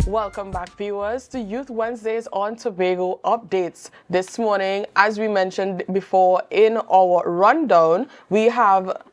Welcome back, viewers, to Youth Wednesdays on Tobago Updates. This morning, as we mentioned before in our rundown, we have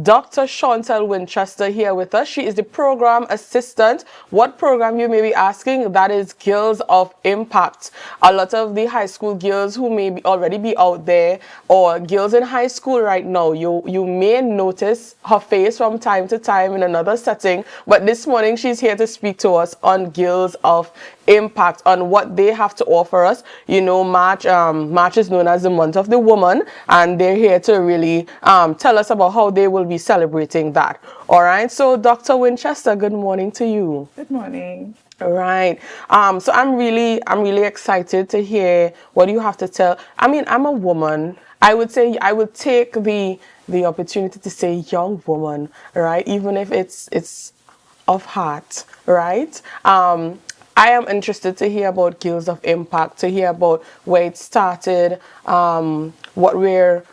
Dr. Shauntelle Winchester here with us. She is the program assistant. What program, you may be asking? That is Girls of Impact. A lot of the high school girls who may already be out there, or girls in high school right now, you may notice her face from time to time in another setting. But this morning, she's here to speak to us on Girls of Impact, on what they have to offer us. You know, March is known as the month of the woman, and they're here to really tell us about how they will be celebrating that. All right, so Dr. Winchester, good morning to you. Good morning. All right. So I'm really excited to hear what you have to tell. I mean, I'm a woman. I would say I would take the opportunity to say young woman, right? Even if it's of heart, right? I am interested to hear about Girls of Impact, to hear about where it started, what we're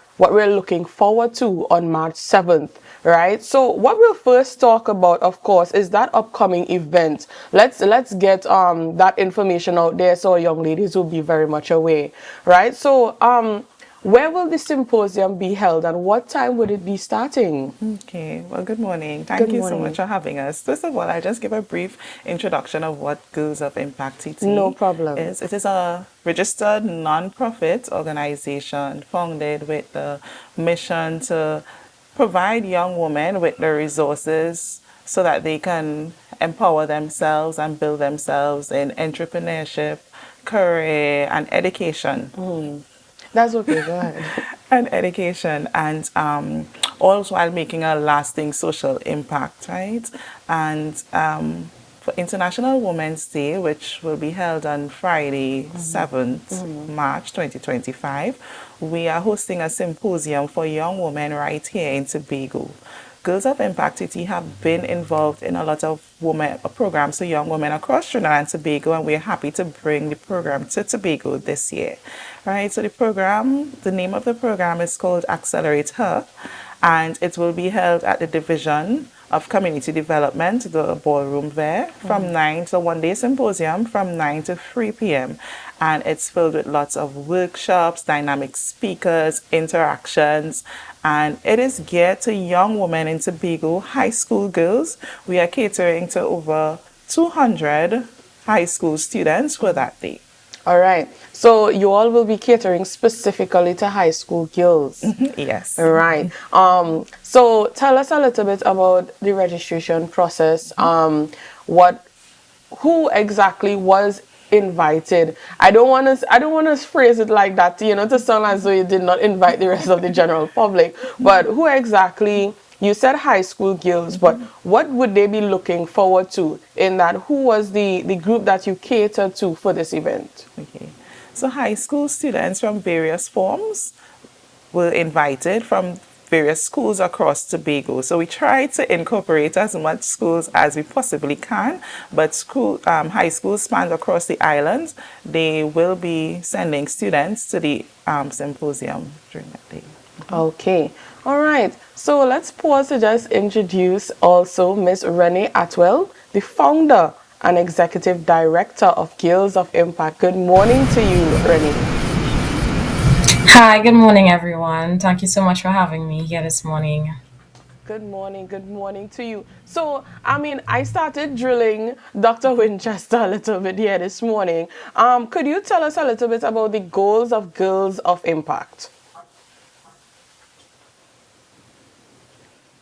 looking forward to on March 7th, right? So what we'll first talk about, of course, is that upcoming event. Let's get that information out there so our young ladies will be very much aware, right? So where will the symposium be held and what time would it be starting? Okay, well, good morning. Thank you so much for having us. First of all, I just give a brief introduction of what Girls of Impact TT No problem. is. It is a registered non-profit organization founded with the mission to provide young women with the resources so that they can empower themselves and build themselves in entrepreneurship, career, and education. That's okay, go ahead. And education, and also while making a lasting social impact, right? And for International Women's Day, which will be held on Friday, 7th March 2025, we are hosting a symposium for young women right here in Tobago. Girls of Impact TT have been involved in a lot of programs for young women across Trinidad and Tobago, and we're happy to bring the program to Tobago this year. Right, so the name of the program is called Accelerate Her, and it will be held at the Division of Community Development, the ballroom there, from 9 to one-day symposium from 9 to 3 p.m. And it's filled with lots of workshops, dynamic speakers, interactions, and it is geared to young women in Tobago, high school girls. We are catering to over 200 high school students for that day. All right. So you all will be catering specifically to high school girls. Yes. All right. So tell us a little bit about the registration process. Who exactly was invited? I don't want to phrase it like that, to sound as though you did not invite the rest of the general public. But who exactly? You said high school girls, but what would they be looking forward to in that? Who was the group that you catered to for this event? Okay. So high school students from various forms were invited from various schools across Tobago. So we try to incorporate as much schools as we possibly can, but high schools spanned across the island, they will be sending students to the symposium during that day. Okay. All right. So let's pause to just introduce also Miss Renee Atwell, the founder and executive director of Girls of Impact. Good morning to you, Renee. Hi, good morning, everyone. Thank you so much for having me here this morning. Good morning to you. So, I started drilling Dr. Winchester a little bit here this morning. Could you tell us a little bit about the goals of Girls of Impact?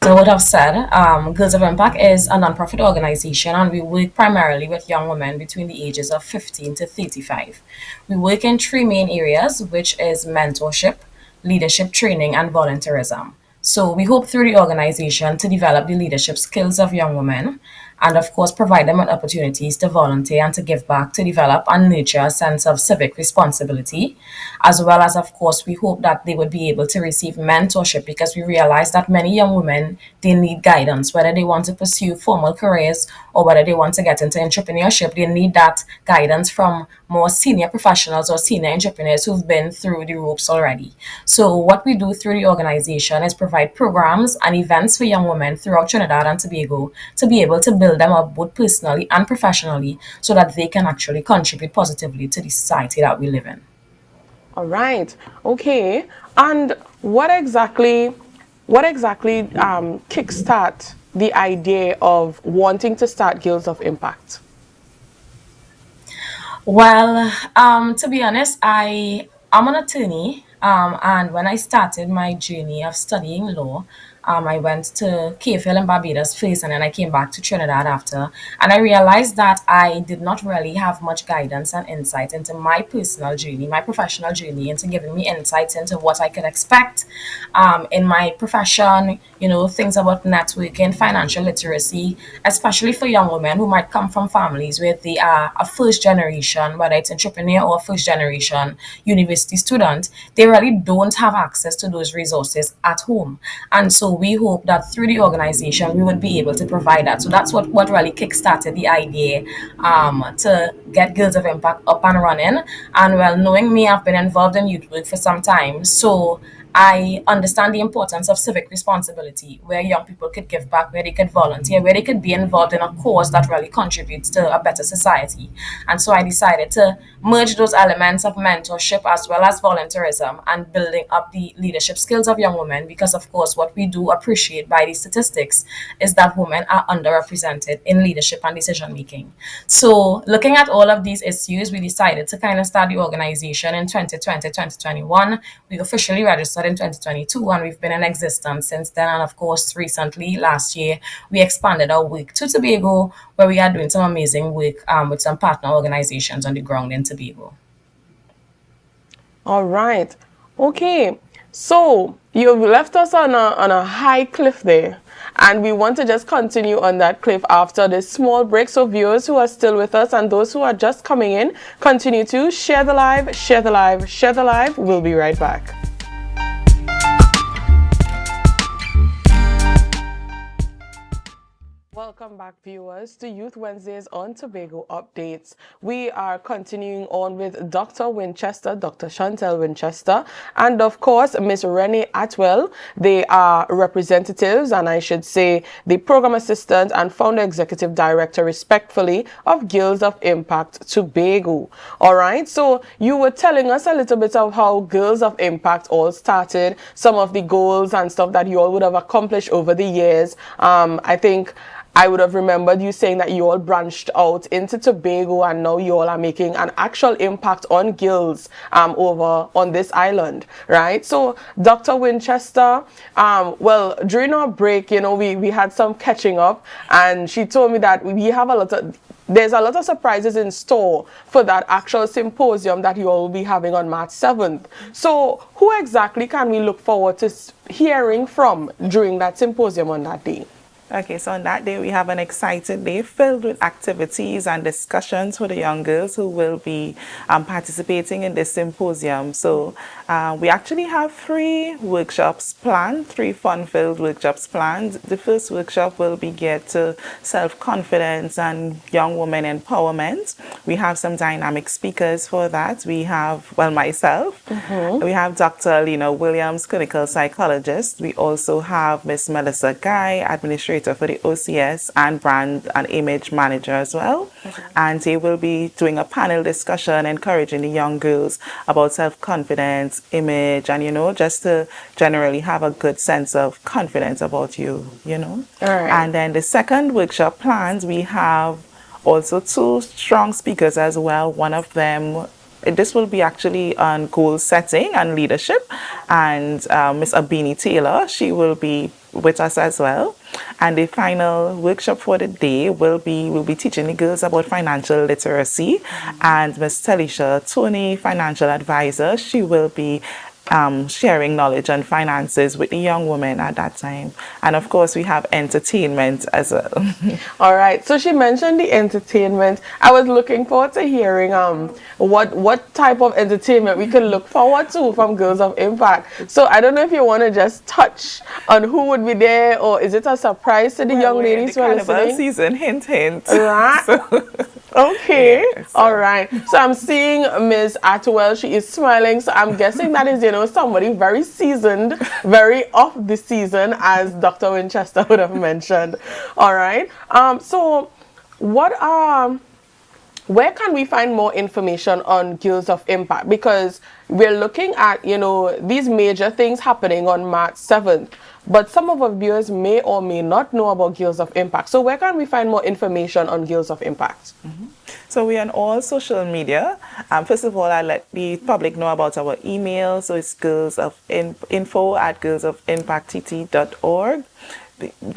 So what I've said, Girls of Impact is a nonprofit organization, and we work primarily with young women between the ages of 15 to 35. We work in three main areas, which is mentorship, leadership training, and volunteerism. So we hope through the organization to develop the leadership skills of young women, and of course provide them with opportunities to volunteer and to give back, to develop and nurture a sense of civic responsibility, as well as, of course, we hope that they would be able to receive mentorship, because we realize that many young women, they need guidance, whether they want to pursue formal careers or whether they want to get into entrepreneurship. They need that guidance from more senior professionals or senior entrepreneurs who've been through the ropes already. So what we do through the organization is provide programs and events for young women throughout Trinidad and Tobago to be able to build build them up both personally and professionally so that they can actually contribute positively to the society that we live in. All right. Okay. And what exactly kickstart the idea of wanting to start Girls of Impact? Well, to be honest, I'm an attorney, and when I started my journey of studying law, I went to KFL in Barbados first, and then I came back to Trinidad after, and I realized that I did not really have much guidance and insight into my personal journey, my professional journey, into giving me insights into what I could expect in my profession. Things about networking, financial literacy, especially for young women who might come from families where they are a first generation, whether it's entrepreneur or a first generation university student. They really don't have access to those resources at home. And so we hope that through the organization, we would be able to provide that. So that's what really kickstarted the idea to get Girls of Impact up and running. And well, knowing me, I've been involved in youth work for some time. So I understand the importance of civic responsibility, where young people could give back, where they could volunteer, where they could be involved in a cause that really contributes to a better society. And so I decided to merge those elements of mentorship as well as volunteerism and building up the leadership skills of young women, because, of course, what we do appreciate by these statistics is that women are underrepresented in leadership and decision making. So, looking at all of these issues, we decided to kind of start the organization in 2020, 2021. We officially registered in 2022, and we've been in existence since then. And of course, recently, last year, we expanded our work to Tobago, where we are doing some amazing work with some partner organizations on the ground in Tobago. All right. Okay. So you've left us on a high cliff there. And we want to just continue on that cliff after this small break. So viewers who are still with us and those who are just coming in, continue to share the live, share the live, share the live. We'll be right back. Welcome back, viewers, to Youth Wednesdays on Tobago Updates. We are continuing on with Dr. Winchester, Dr. Shauntelle Winchester, and of course, Miss Renee Atwell. They are representatives, and I should say the program assistant and founder executive director, respectfully, of Girls of Impact Tobago. All right, so you were telling us a little bit of how Girls of Impact all started, some of the goals and stuff that you all would have accomplished over the years. I think I would have remembered you saying that you all branched out into Tobago and now you all are making an actual impact on girls over on this island, right? So, Dr. Winchester, well, during our break, we had some catching up, and she told me that there's a lot of surprises in store for that actual symposium that you all will be having on March 7th. So, who exactly can we look forward to hearing from during that symposium on that day? Okay, so on that day, we have an exciting day filled with activities and discussions for the young girls who will be participating in this symposium. So we actually have 3 workshops planned, 3 fun-filled workshops planned. The first workshop will be geared to self-confidence and young women empowerment. We have some dynamic speakers for that. We have, well, myself. We have Dr. Lena Williams, clinical psychologist. We also have Miss Melissa Guy, administrator for the OCS and brand and image manager as well. And they will be doing a panel discussion encouraging the young girls about self-confidence, image, and just to generally have a good sense of confidence about you. All right. And then the second workshop plans, we have also 2 strong speakers as well. One of them, this will be actually on goal setting and leadership, and Miss Abini Taylor, she will be with us as well. And the final workshop for the day will be teaching the girls about financial literacy, and Miss Talisha Tony, financial advisor, she will be sharing knowledge on finances with the young women at that time. And of course, we have entertainment as well. All right. So she mentioned the entertainment. I was looking forward to hearing what type of entertainment we could look forward to from Girls of Impact. So I don't know if you want to just touch on who would be there, or is it a surprise to the young ladies who are listening? Carnival season, hint, hint. Right. So. Okay, Yes. all right. So I'm seeing Ms. Atwell. She is smiling. So I'm guessing that is, somebody very seasoned, very off the season, as Dr. Winchester would have mentioned. All right. So what where can we find more information on Girls of Impact? Because we're looking at, these major things happening on March 7th. But some of our viewers may or may not know about Girls of Impact. So where can we find more information on Girls of Impact? So we're on all social media. First of all, I let the public know about our email. So it's info@girlsofimpacttt.org.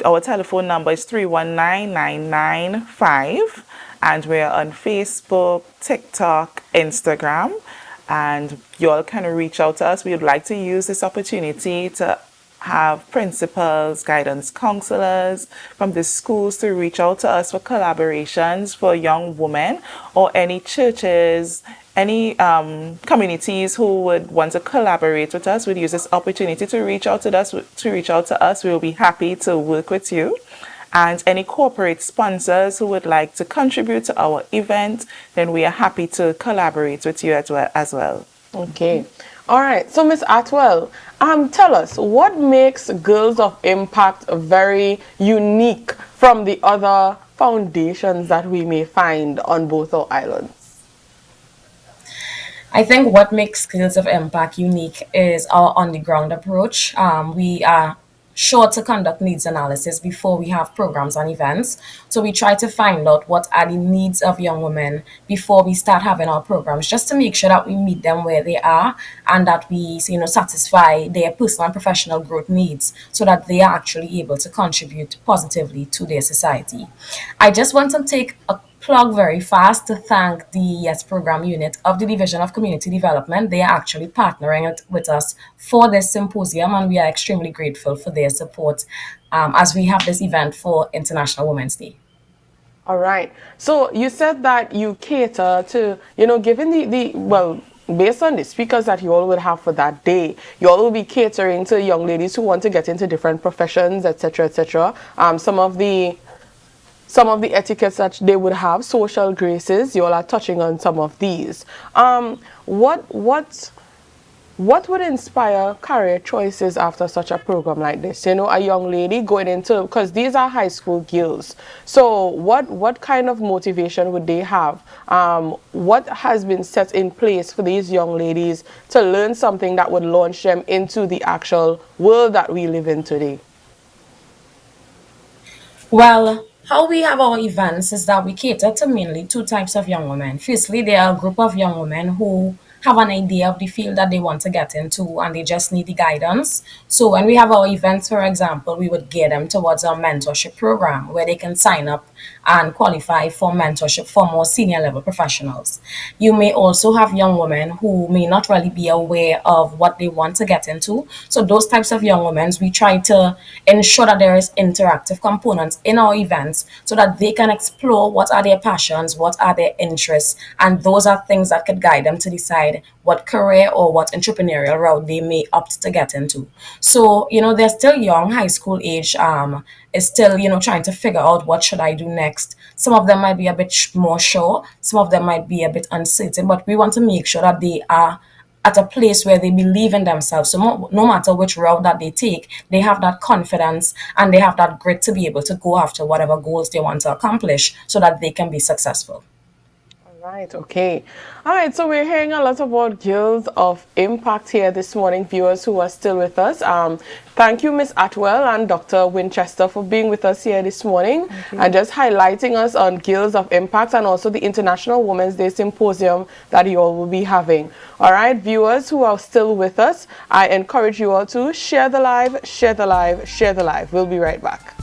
Our telephone number is 319-995. And we're on Facebook, TikTok, Instagram. And you all can reach out to us. We would like to use this opportunity to have principals, guidance counselors from the schools to reach out to us for collaborations for young women, or any churches, any communities who would want to collaborate with us. We'd use this opportunity to reach out to us. We'll be happy to work with you. And any corporate sponsors who would like to contribute to our event, then we are happy to collaborate with you as well. Okay. All right. So, Ms. Atwell, tell us, what makes Girls of Impact very unique from the other foundations that we may find on both our islands? I think what makes Girls of Impact unique is our on-the-ground approach. We are sure to conduct needs analysis before we have programs and events. So we try to find out what are the needs of young women before we start having our programs, just to make sure that we meet them where they are and that we, satisfy their personal and professional growth needs so that they are actually able to contribute positively to their society. I just want to take a plug very fast to thank the YES program unit of the Division of Community Development. They are actually partnering with us for this symposium, and we are extremely grateful for their support as we have this event for International Women's Day. All right. So you said that you cater to, given based on the speakers that you all would have for that day, you all will be catering to young ladies who want to get into different professions, etc., etc. Some of the etiquettes that they would have, social graces, you all are touching on some of these. What would inspire career choices after such a program like this? A young lady going into, because these are high school girls. So what kind of motivation would they have? What has been set in place for these young ladies to learn something that would launch them into the actual world that we live in today? Well, how we have our events is that we cater to mainly two types of young women. Firstly, there are a group of young women who have an idea of the field that they want to get into and they just need the guidance. So when we have our events, for example, we would gear them towards our mentorship program where they can sign up and qualify for mentorship for more senior level professionals. You may also have young women who may not really be aware of what they want to get into. So those types of young women, we try to ensure that there is interactive components in our events so that they can explore what are their passions, what are their interests, and those are things that could guide them to decide what career or what entrepreneurial route they may opt to get into. So, they're still young, high school age, is still, trying to figure out what should I do next. Some of them might be a bit more sure, some of them might be a bit uncertain, but we want to make sure that they are at a place where they believe in themselves. So no matter which route that they take, they have that confidence and they have that grit to be able to go after whatever goals they want to accomplish so that they can be successful. Right, okay. All right, so we're hearing a lot about Girls of Impact here this morning, viewers who are still with us. Thank you, Ms. Atwell and Dr. Winchester, for being with us here this morning and just highlighting us on Girls of Impact and also the International Women's Day Symposium that you all will be having. All right, viewers who are still with us, I encourage you all to share the live, share the live, share the live. We'll be right back.